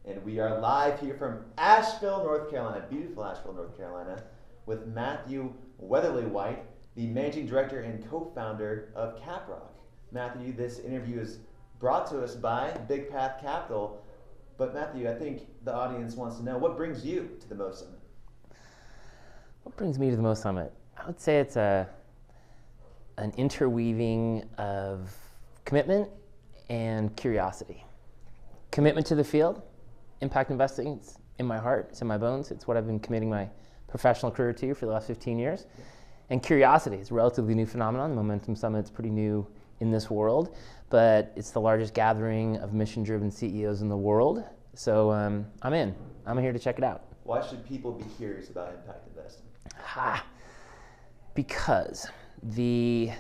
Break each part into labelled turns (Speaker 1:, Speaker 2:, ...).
Speaker 1: And we are live here from Asheville, North Carolina, beautiful Asheville, North Carolina, with Matthew Weatherlywhite, the managing director and co-founder of Caprock. Matthew, this interview is brought to us by Big Path Capital. But Matthew, I think the audience wants to know, what brings you to the Mo Summit?
Speaker 2: What brings me to the Mo Summit? I would say it's an interweaving of commitment and curiosity. Commitment to the field, impact investing, it's in my heart, it's in my bones, it's what I've been committing my professional career to for the last 15 years. And curiosity, it's a relatively new phenomenon. The Momentum Summit's pretty new in this world, but it's the largest gathering of mission-driven CEOs in the world. So I'm in. I'm here to check it out.
Speaker 1: Why should people be curious about impact investing?
Speaker 2: Because the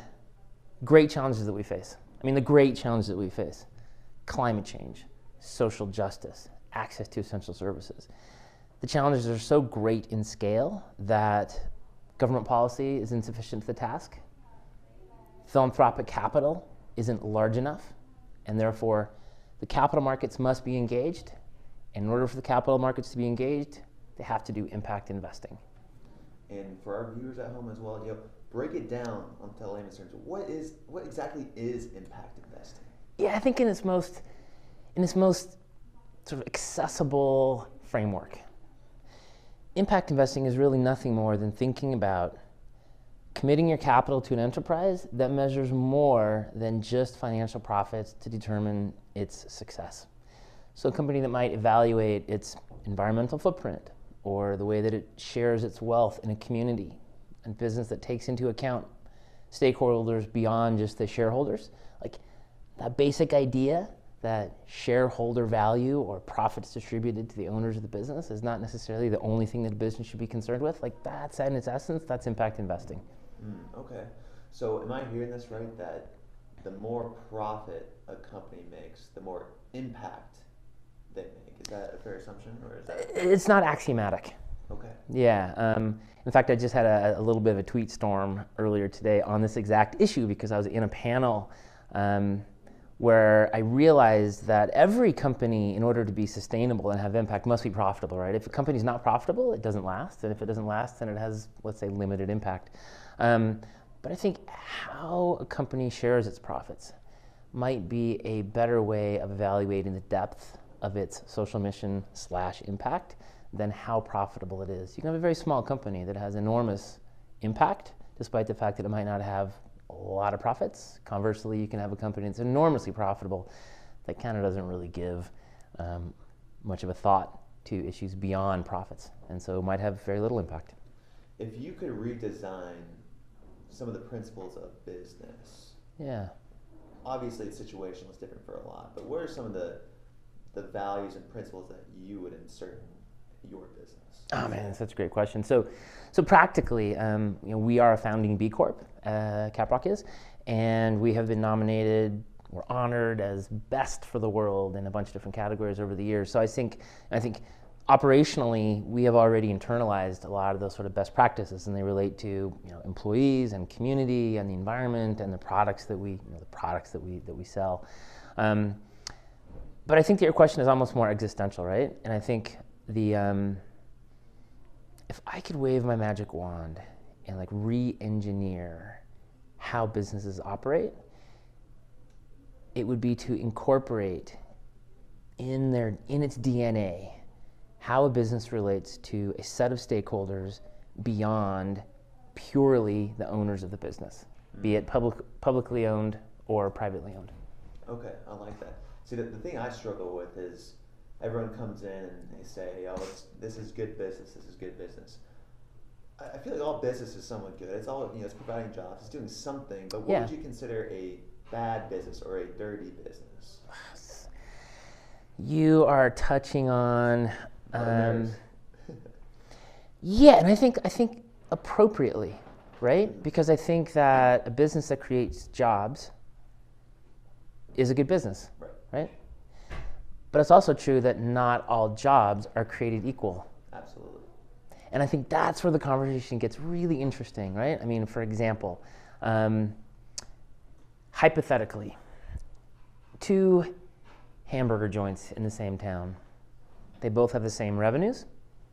Speaker 2: great challenges that we face, climate change, social justice, access to essential services. The challenges are so great in scale that government policy is insufficient to the task. Philanthropic capital isn't large enough, and therefore the capital markets must be engaged. And in order for the capital markets to be engaged, they have to do impact investing.
Speaker 1: And for our viewers at home as well, break it down onto layman's terms. What exactly is impact investing?
Speaker 2: Yeah, I think in its most sort of accessible framework, impact investing is really nothing more than thinking about committing your capital to an enterprise that measures more than just financial profits to determine its success. So a company that might evaluate its environmental footprint, or the way that it shares its wealth in a community, and business that takes into account stakeholders beyond just the shareholders. Like that basic idea that shareholder value or profits distributed to the owners of the business is not necessarily the only thing that a business should be concerned with. Like that's in its essence, that's impact investing.
Speaker 1: Okay. So am I hearing this right, that the more profit a company makes, the more impact they make? Is that a fair assumption, or is that?
Speaker 2: It's not axiomatic.
Speaker 1: Okay.
Speaker 2: Yeah. In fact, I just had a little bit of a tweet storm earlier today on this exact issue because I was in a panel where I realized that every company, in order to be sustainable and have impact, must be profitable, right? If a company's not profitable, it doesn't last. And if it doesn't last, then it has, let's say, limited impact. But I think how a company shares its profits might be a better way of evaluating the depth of its social mission / impact than how profitable it is. You can have a very small company that has enormous impact, despite the fact that it might not have a lot of profits. Conversely, you can have a company that's enormously profitable that kind of doesn't really give much of a thought to issues beyond profits, and so might have very little impact.
Speaker 1: If you could redesign some of the principles of business, obviously the situation was different for a lot, but what are some of the values and principles that you would insert in your business?
Speaker 2: Oh man, that's such a great question. So practically, we are a founding B Corp, Caprock is, and we have been nominated, we're honored as best for the world in a bunch of different categories over the years. So I think operationally, we have already internalized a lot of those sort of best practices, and they relate to employees and community and the environment and the products that we sell. But I think that your question is almost more existential, right? And I think if I could wave my magic wand and re-engineer how businesses operate, it would be to incorporate in its DNA how a business relates to a set of stakeholders beyond purely the owners of the business, be it publicly owned or privately owned.
Speaker 1: Okay, I like that. See, the thing I struggle with is everyone comes in and they say, this is good business, this is good business. I feel like all business is somewhat good. It's all, it's providing jobs, it's doing something, but what would you consider a bad business or a dirty business?
Speaker 2: You are touching on, and I think appropriately, right? Because I think that a business that creates jobs is a good business, right? But it's also true that not all jobs are created equal.
Speaker 1: Absolutely.
Speaker 2: And I think that's where the conversation gets really interesting, right? I mean, for example, hypothetically, 2 hamburger joints in the same town They both have the same revenues.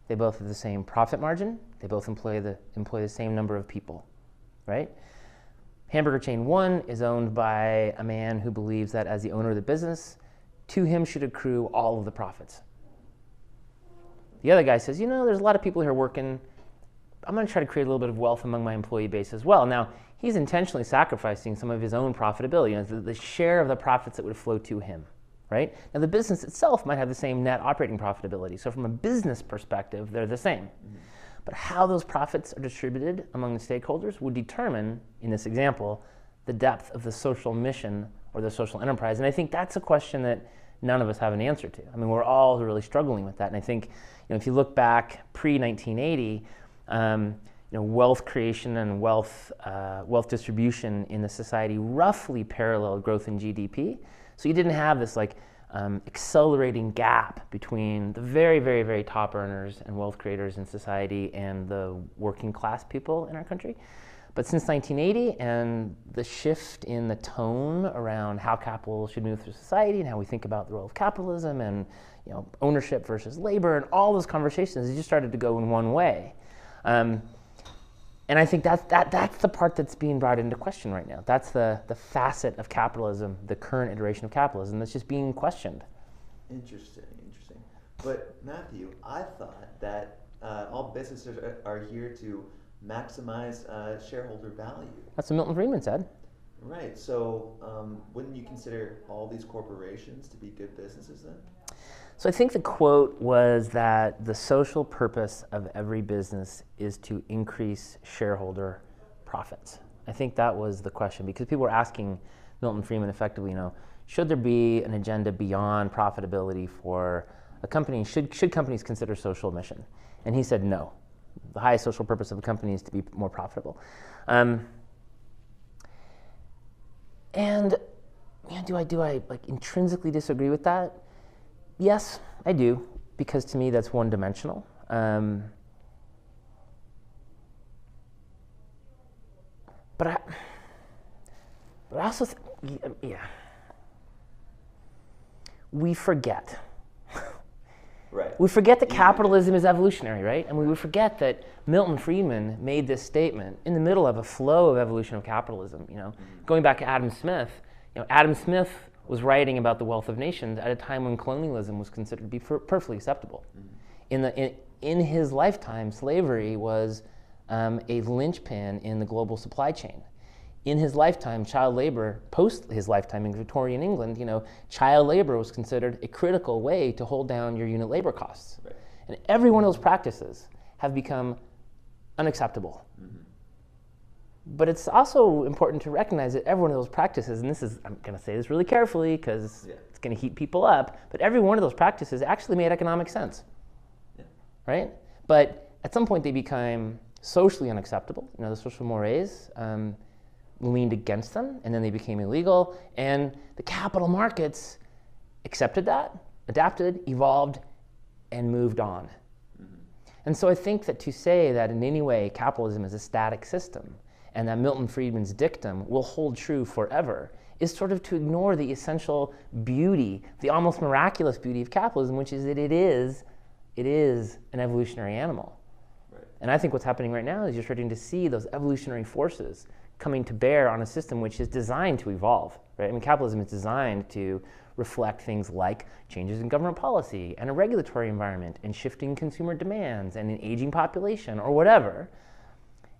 Speaker 2: They both have the same profit margin. They both employ the same number of people, right? Hamburger chain 1 is owned by a man who believes that as the owner of the business, to him should accrue all of the profits. The other guy says, there's a lot of people here working. I'm going to try to create a little bit of wealth among my employee base as well. Now, he's intentionally sacrificing some of his own profitability, the share of the profits that would flow to him, right? Now, the business itself might have the same net operating profitability. So from a business perspective, they're the same. Mm-hmm. But how those profits are distributed among the stakeholders would determine, in this example, the depth of the social mission or the social enterprise. And I think that's a question that none of us have an answer to. I mean, we're all really struggling with that. And I think, if you look back pre-1980, wealth creation and wealth distribution in the society roughly paralleled growth in GDP. So you didn't have this accelerating gap between the very, very, very top earners and wealth creators in society and the working class people in our country. But since 1980 and the shift in the tone around how capital should move through society and how we think about the role of capitalism and ownership versus labor and all those conversations, it just started to go in one way. And I think that's the part that's being brought into question right now. That's the facet of capitalism, the current iteration of capitalism that's just being questioned.
Speaker 1: Interesting. But Matthew, I thought that all businesses are here to maximize shareholder value.
Speaker 2: That's what Milton Friedman said.
Speaker 1: Right. So wouldn't you consider all these corporations to be good businesses then?
Speaker 2: So I think the quote was that the social purpose of every business is to increase shareholder profits. I think that was the question, because people were asking Milton Friedman effectively, should there be an agenda beyond profitability for a company? Should companies consider social mission? And he said no. The highest social purpose of a company is to be more profitable. Do I intrinsically disagree with that? Yes, I do, because to me that's one-dimensional. But I also, we forget.
Speaker 1: Right.
Speaker 2: We forget that capitalism is evolutionary, right? And we forget that Milton Friedman made this statement in the middle of a flow of evolution of capitalism. Going back to Adam Smith, Adam Smith was writing about the wealth of nations at a time when colonialism was considered to be perfectly acceptable. Mm-hmm. In his lifetime, slavery was a linchpin in the global supply chain. In his lifetime, child labor, post his lifetime in Victorian England, child labor was considered a critical way to hold down your unit labor costs. Right. And every one of those practices have become unacceptable. Mm-hmm. But it's also important to recognize that every one of those practices, and I'm going to say this really carefully because it's going to heat people up, but every one of those practices actually made economic sense, right? But at some point they became socially unacceptable. The social mores leaned against them, and then they became illegal, and the capital markets accepted that, adapted, evolved, and moved on. Mm-hmm. And so I think that to say that in any way capitalism is a static system and that Milton Friedman's dictum will hold true forever is sort of to ignore the essential beauty, the almost miraculous beauty of capitalism, which is that it is an evolutionary animal. Right. And I think what's happening right now is you're starting to see those evolutionary forces coming to bear on a system which is designed to evolve, right? I mean, capitalism is designed to reflect things like changes in government policy and a regulatory environment and shifting consumer demands and an aging population or whatever,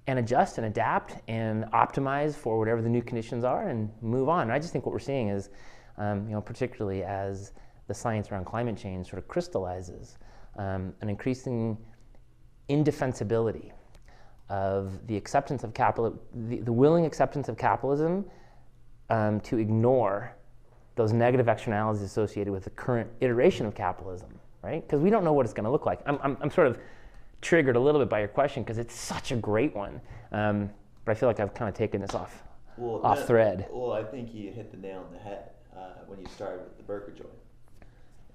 Speaker 2: and adjust and adapt and optimize for whatever the new conditions are and move on. And I just think what we're seeing is, particularly as the science around climate change sort of crystallizes, an increasing indefensibility of the acceptance of the willing acceptance of capitalism to ignore those negative externalities associated with the current iteration of capitalism, right? Because we don't know what it's going to look like. I'm sort of triggered a little bit by your question because it's such a great one, but I feel like I've kind of taken this off thread.
Speaker 1: Well, I think you hit the nail on the head when you started with the burger joint.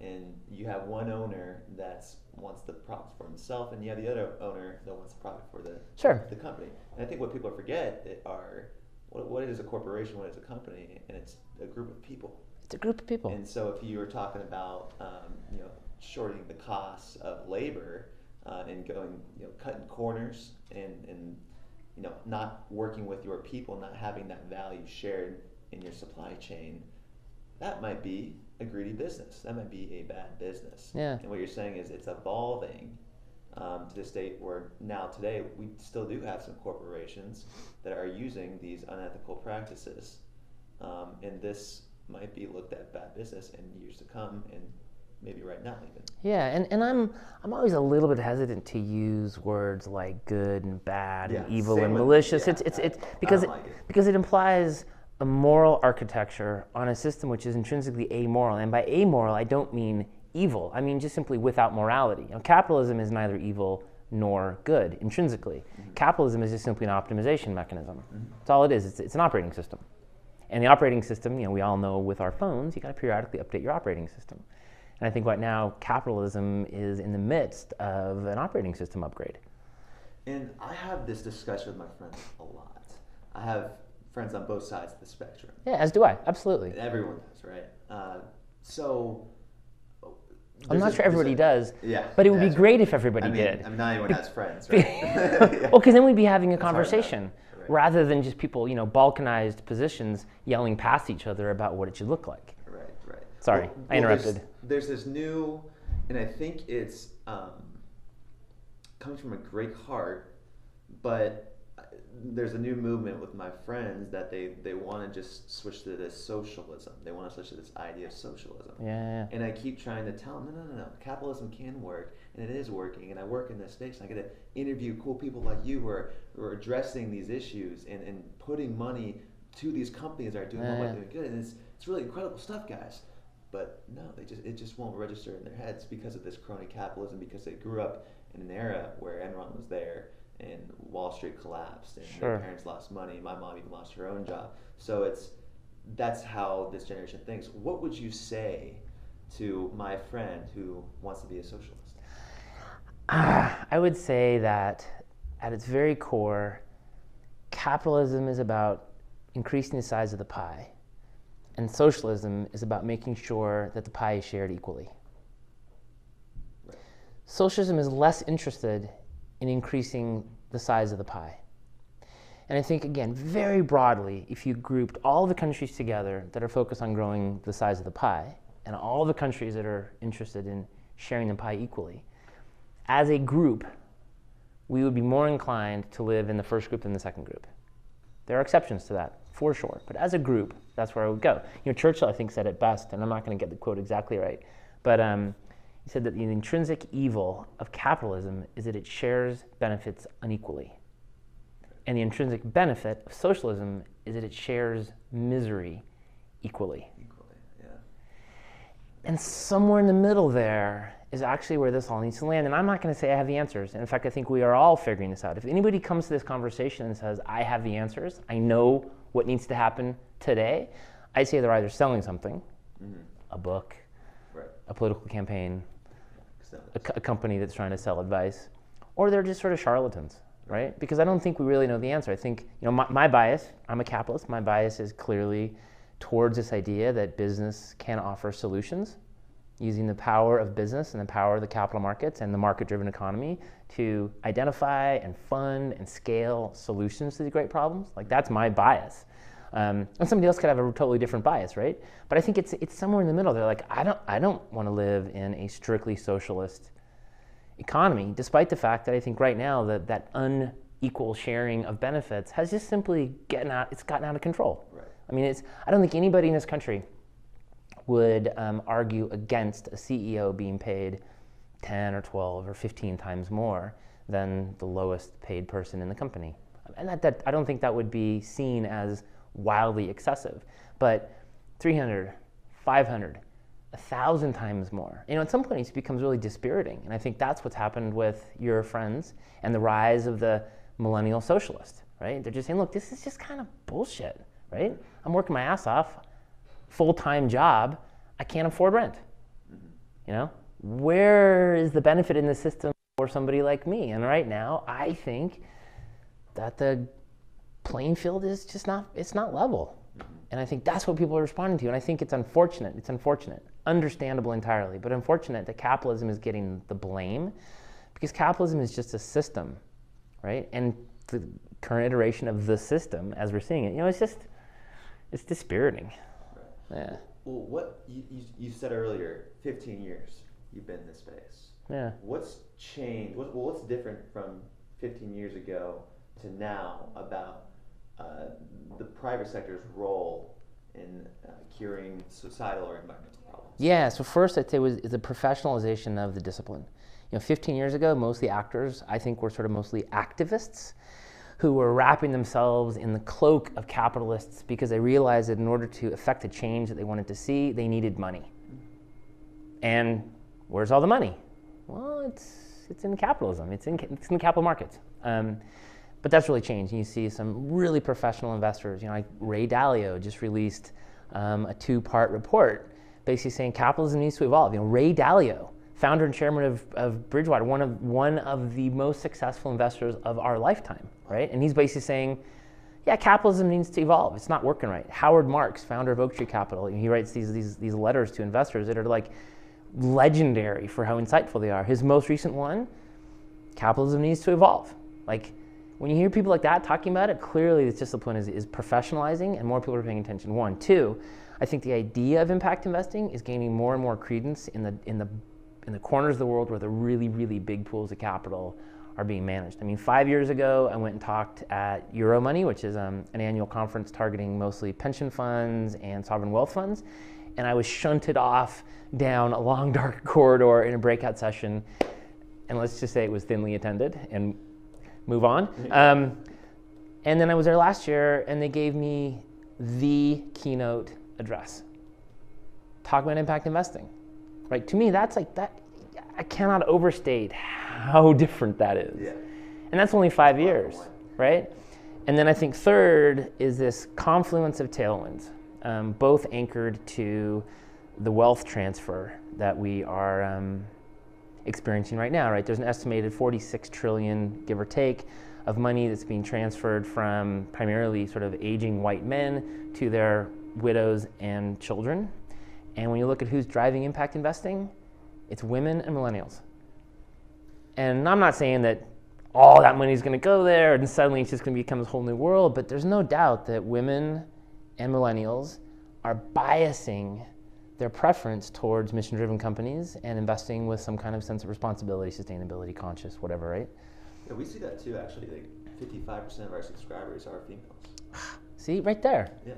Speaker 1: And you have one owner that wants the profits for himself, and you have the other owner that wants the profit for the company. And I think what people forget are what is a corporation, what is a company, and it's a group of people.
Speaker 2: It's a group of people.
Speaker 1: And so if you were talking about shorting the costs of labor and going, cutting corners and not working with your people, not having that value shared in your supply chain, that might be a greedy business. That might be a bad business.
Speaker 2: Yeah.
Speaker 1: And what you're saying is it's evolving to the state where now today we still do have some corporations that are using these unethical practices, and this might be looked at bad business in years to come, and maybe right now even.
Speaker 2: Yeah, and I'm always a little bit hesitant to use words like good and bad and evil and malicious. It's because it implies a moral architecture on a system which is intrinsically amoral. And by amoral, I don't mean evil. I mean just simply without morality. Capitalism is neither evil nor good intrinsically. Mm-hmm. Capitalism is just simply an optimization mechanism. Mm-hmm. That's all it is. It's an operating system. And the operating system, we all know with our phones, you got to periodically update your operating system. And I think right now, capitalism is in the midst of an operating system upgrade.
Speaker 1: And I have this discussion with my friends a lot. I have friends on both sides of the spectrum.
Speaker 2: Yeah, as do I, absolutely.
Speaker 1: Everyone does, right?
Speaker 2: I'm not sure everybody does, but it would be great if everybody did.
Speaker 1: I mean, not anyone has friends, right?
Speaker 2: Well, because then we'd be having a conversation rather than just people, balkanized positions yelling past each other about what it should look like.
Speaker 1: Right.
Speaker 2: Sorry, I interrupted.
Speaker 1: There's this new, and I think it's comes from a great heart, but there's a new movement with my friends that they want to just switch to this socialism. They want to switch to this idea of socialism.
Speaker 2: Yeah.
Speaker 1: And I keep trying to tell them, no. Capitalism can work, and it is working. And I work in this space, and I get to interview cool people like you who are addressing these issues and putting money to these companies that are doing what they're doing good. And it's really incredible stuff, guys. But no, it just won't register in their heads because of this crony capitalism, because they grew up in an era where Enron was there and Wall Street collapsed and their parents lost money. My mom even lost her own job. So that's how this generation thinks. What would you say to my friend who wants to be a socialist?
Speaker 2: I would say that at its very core, capitalism is about increasing the size of the pie, and socialism is about making sure that the pie is shared equally. Right. Socialism is less interested in increasing the size of the pie. And I think, again, very broadly, if you grouped all the countries together that are focused on growing the size of the pie, and all the countries that are interested in sharing the pie equally, as a group, we would be more inclined to live in the first group than the second group. There are exceptions to that, for sure, but as a group, that's where I would go. Churchill, I think, said it best, and I'm not going to get the quote exactly right, but he said that the intrinsic evil of capitalism is that it shares benefits unequally. And the intrinsic benefit of socialism is that it shares misery equally. And somewhere in the middle there is actually where this all needs to land. And I'm not going to say I have the answers. In fact, I think we are all figuring this out. If anybody comes to this conversation and says, I have the answers, I know what needs to happen today, I'd say they're either selling something, a book, a political campaign, a company that's trying to sell advice, or they're just sort of charlatans, right? Because I don't think we really know the answer. I think, my bias, I'm a capitalist, my bias is clearly towards this idea that business can offer solutions using the power of business and the power of the capital markets and the market-driven economy to identify and fund and scale solutions to these great problems. Like, that's my bias. And somebody else could have a totally different bias, right? But I think it's somewhere in the middle. They're like, I don't want to live in a strictly socialist economy, despite the fact that I think right now that unequal sharing of benefits has just simply gotten out of control. Right. I mean, I don't think anybody in this country would argue against a CEO being paid 10 or 12 or 15 times more than the lowest paid person in the company. And that I don't think that would be seen as wildly excessive, but 300, 500, 1,000 times more. At some point it becomes really dispiriting, and I think that's what's happened with your friends and the rise of the millennial socialist, right? They're just saying, look, this is just kind of bullshit, right? I'm working my ass off, full-time job, I can't afford rent. Where is the benefit in the system for somebody like me? And right now, I think that the playing field is just not level. And I think that's what people are responding to. And I think it's unfortunate. It's unfortunate. Understandable entirely, but unfortunate that capitalism is getting the blame, because capitalism is just a system, right? And the current iteration of the system, as we're seeing it, it's dispiriting.
Speaker 1: Right.
Speaker 2: Yeah.
Speaker 1: Well, what you said earlier, 15 years you've been in this space.
Speaker 2: Yeah.
Speaker 1: What's changed? What's different from 15 years ago to now about the private sector's role in curing societal or environmental problems?
Speaker 2: Yeah, so first I'd say is the professionalization of the discipline. 15 years ago, most of the actors, I think, were sort of mostly activists who were wrapping themselves in the cloak of capitalists because they realized that in order to affect the change that they wanted to see, they needed money. And where's all the money? Well, it's in capitalism. It's in the capital markets. But that's really changed. You see some really professional investors, like Ray Dalio just released a 2-part report basically saying capitalism needs to evolve. Ray Dalio, founder and chairman of Bridgewater, one of the most successful investors of our lifetime, right? And he's basically saying, yeah, capitalism needs to evolve. It's not working right. Howard Marks, founder of Oak Tree Capital, he writes these letters to investors that are like legendary for how insightful they are. His most recent one, capitalism needs to evolve. Like, when you hear people like that talking about it, clearly this discipline is professionalizing and more people are paying attention. 1, 2, I think the idea of impact investing is gaining more and more credence in the corners of the world where the really, really big pools of capital are being managed. 5 years ago, I went and talked at Euromoney, which is an annual conference targeting mostly pension funds and sovereign wealth funds, and I was shunted off down a long, dark corridor in a breakout session, and let's just say it was thinly attended, and move on. And then I was there last year, and they gave me the keynote address. Talk about impact investing, right? To me, that's like that. I cannot overstate how different that is. Yeah. And that's only 5 years, right? And then I think third is this confluence of tailwinds, both anchored to the wealth transfer that we are experiencing right now, right? There's an estimated 46 trillion, give or take, of money that's being transferred from primarily sort of aging white men to their widows and children. And when you look at who's driving impact investing, it's women and millennials. And I'm not saying that all that money is going to go there and suddenly it's just going to become this whole new world, but there's no doubt that women and millennials are biasing their preference towards mission-driven companies and investing with some kind of sense of responsibility, sustainability, conscious, whatever, right?
Speaker 1: Yeah, we see that too, actually. Like 55% of our subscribers are females.
Speaker 2: See, right there.
Speaker 1: Yeah.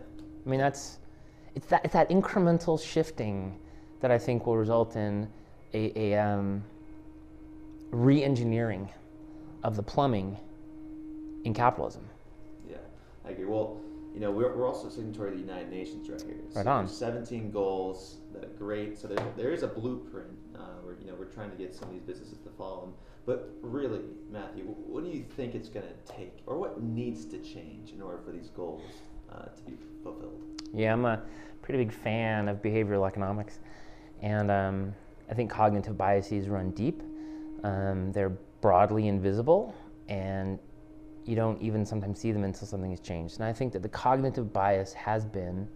Speaker 2: It's that incremental shifting that I think will result in a re-engineering of the plumbing in capitalism.
Speaker 1: Yeah, I agree. Well, we're also signatory to the United Nations right here. So
Speaker 2: right on.
Speaker 1: There's 17 goals that are great. So there is a blueprint where we're trying to get some of these businesses to follow them. But really, Matthew, what do you think it's going to take, or what needs to change in order for these goals to be fulfilled?
Speaker 2: Yeah, I'm a pretty big fan of behavioral economics, and I think cognitive biases run deep. They're broadly invisible, and you don't even sometimes see them until something has changed. And I think that the cognitive bias has been,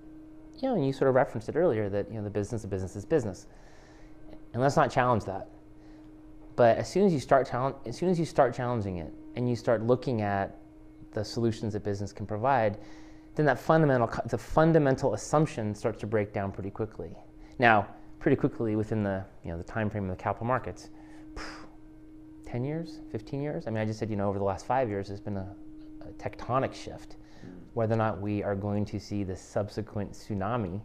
Speaker 2: and you sort of referenced it earlier, that the business of business is business, and let's not challenge that. But as soon as you start challenging it, and you start looking at the solutions that business can provide, then the fundamental assumption starts to break down pretty quickly. Now, pretty quickly within the time frame of the capital markets, 10 years, 15 years. I just said, over the last 5 years, there's been a tectonic shift. Whether or not we are going to see the subsequent tsunami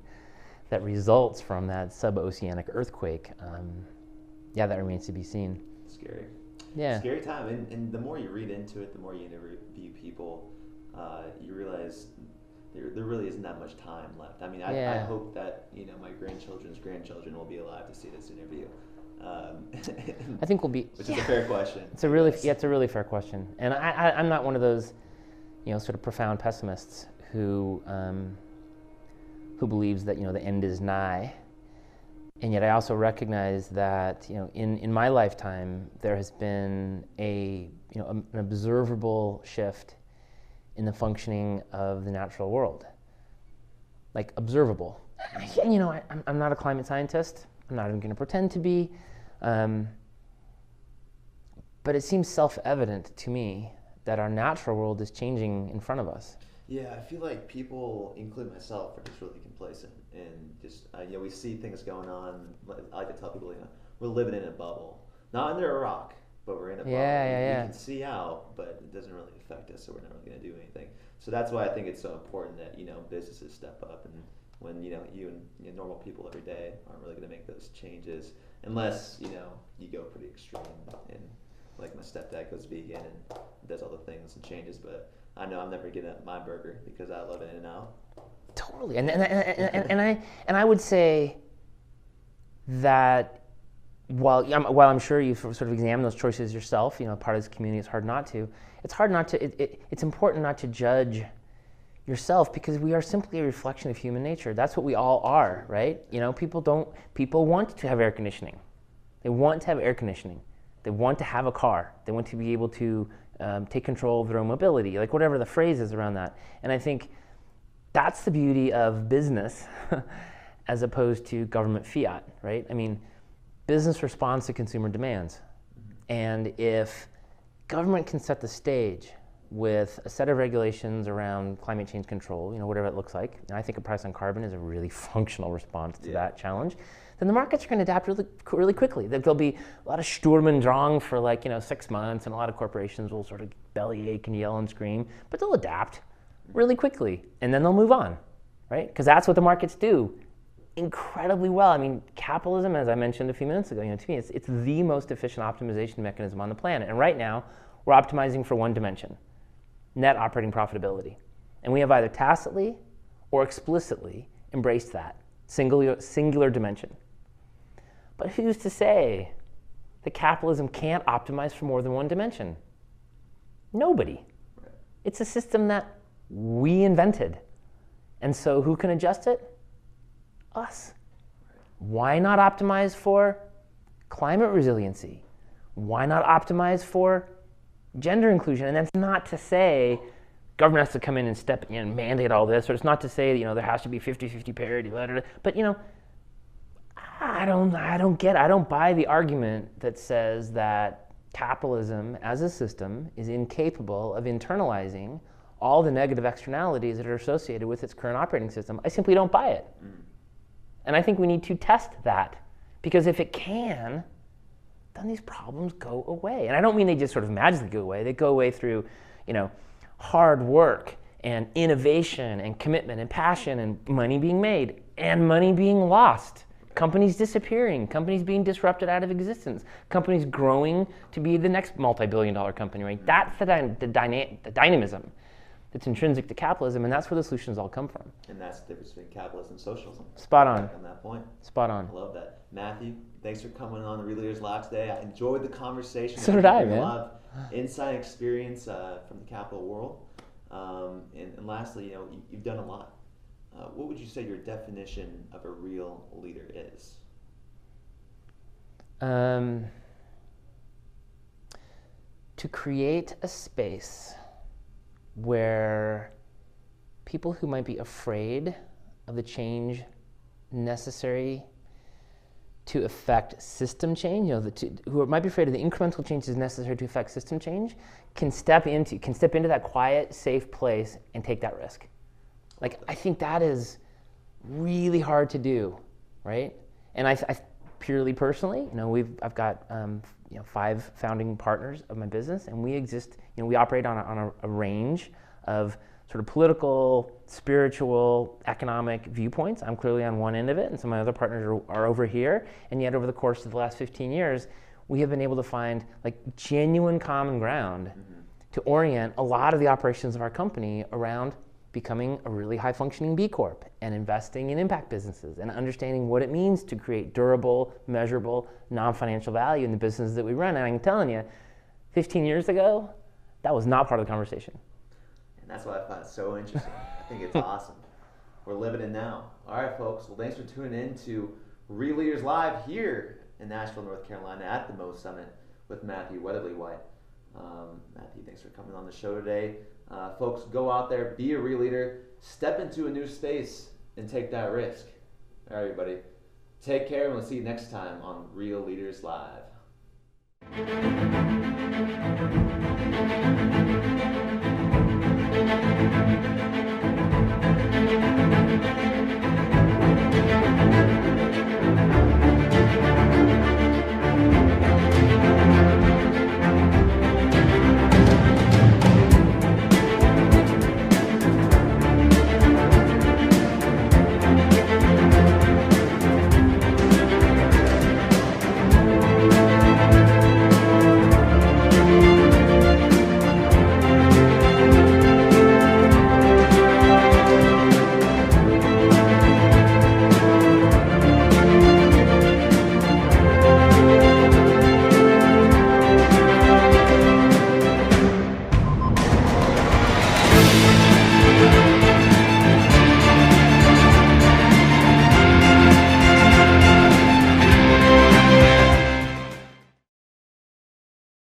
Speaker 2: that results from that sub-oceanic earthquake, that remains to be seen.
Speaker 1: Scary.
Speaker 2: Yeah.
Speaker 1: Scary time. And the more you read into it, the more you interview people, you realize there really isn't that much time left. I hope that my grandchildren's grandchildren will be alive to see this interview.
Speaker 2: I think we'll be.
Speaker 1: Which is a fair question.
Speaker 2: It's a really fair question, and I'm not one of those, sort of profound pessimists who believes that the end is nigh, and yet I also recognize that in my lifetime there has been an observable shift in the functioning of the natural world. like observable. I'm not a climate scientist. I'm not even going to pretend to be. But it seems self-evident to me that our natural world is changing in front of us.
Speaker 1: Yeah, I feel like people, including myself, are just really complacent and just we see things going on. I like to tell people, we're living in a bubble, not under a rock, but we're in a bubble.
Speaker 2: Yeah.
Speaker 1: We can see out, but it doesn't really affect us, so we're not really going to do anything. So that's why I think it's so important that businesses step up, and when you and normal people every day aren't really going to make those changes unless you go pretty extreme and like my stepdad goes vegan and does all the things and changes, but I know I'm never getting my burger because I love In-N-Out.
Speaker 2: Totally, and I would say that while I'm sure you've sort of examined those choices yourself, part of this community, it's hard not to. It's important not to judge yourself because we are simply a reflection of human nature. That's what we all are, right? People want to have air conditioning. They want to have air conditioning. They want to have a car. They want to be able to take control of their own mobility, like whatever the phrase is around that. And I think that's the beauty of business as opposed to government fiat, right? I mean, business responds to consumer demands. And if government can set the stage with a set of regulations around climate change control, whatever it looks like, and I think a price on carbon is a really functional response to that challenge, then the markets are going to adapt really quickly. There'll be a lot of Sturm und Drang for 6 months, and a lot of corporations will sort of bellyache and yell and scream, but they'll adapt really quickly, and then they'll move on, right? Because that's what the markets do incredibly well. I mean, capitalism, as I mentioned a few minutes ago, to me, it's the most efficient optimization mechanism on the planet. And right now, we're optimizing for one dimension: net operating profitability. And we have either tacitly or explicitly embraced that singular dimension. But who's to say that capitalism can't optimize for more than one dimension? Nobody. Right. It's a system that we invented. And so who can adjust it? Us. Right. Why not optimize for climate resiliency? Why not optimize for gender inclusion? And that's not to say government has to come in and step in and mandate all this, or it's not to say there has to be 50-50 parity, but I don't buy the argument that says that capitalism as a system is incapable of internalizing all the negative externalities that are associated with its current operating system. I simply don't buy it. And I think we need to test that, because if it can, then these problems go away. And I don't mean they just sort of magically go away. They go away through, hard work and innovation and commitment and passion and money being made and money being lost. Companies disappearing, companies being disrupted out of existence, companies growing to be the next multi-billion-dollar company, right? That's the dynamism that's intrinsic to capitalism, and that's where the solutions all come from.
Speaker 1: And that's the difference between capitalism and socialism.
Speaker 2: Spot on.
Speaker 1: On that point.
Speaker 2: Spot on.
Speaker 1: I love that. Matthew, thanks for coming on the Real Leaders Live today. I enjoyed the conversation.
Speaker 2: So did I, man.
Speaker 1: A lot of inside experience from the capital world. And lastly, you've done a lot. What would you say your definition of a real leader is?
Speaker 2: To create a space where people who might be afraid of the change necessary to affect system change, who might be afraid of the incremental changes necessary to affect system change, can step into that quiet, safe place and take that risk. I think that is really hard to do, right? And I purely personally, I've got 5 founding partners of my business, and we exist. We operate on a range of sort of political, spiritual, economic viewpoints. I'm clearly on one end of it, and some of my other partners are over here. And yet, over the course of the last 15 years, we have been able to find genuine common ground to orient a lot of the operations of our company around becoming a really high-functioning B Corp and investing in impact businesses and understanding what it means to create durable, measurable, non-financial value in the businesses that we run. And I'm telling you, 15 years ago, that was not part of the conversation.
Speaker 1: And that's why I find it so interesting. I think it's awesome. We're living it now. All right, folks. Well, thanks for tuning in to Real Leaders Live here in Asheville, North Carolina at the Mo Summit with Matthew Weatherlywhite. Matthew, thanks for coming on the show today. Folks, go out there, be a real leader, step into a new space and take that risk. All right, everybody. Take care, and we'll see you next time on Real Leaders Live.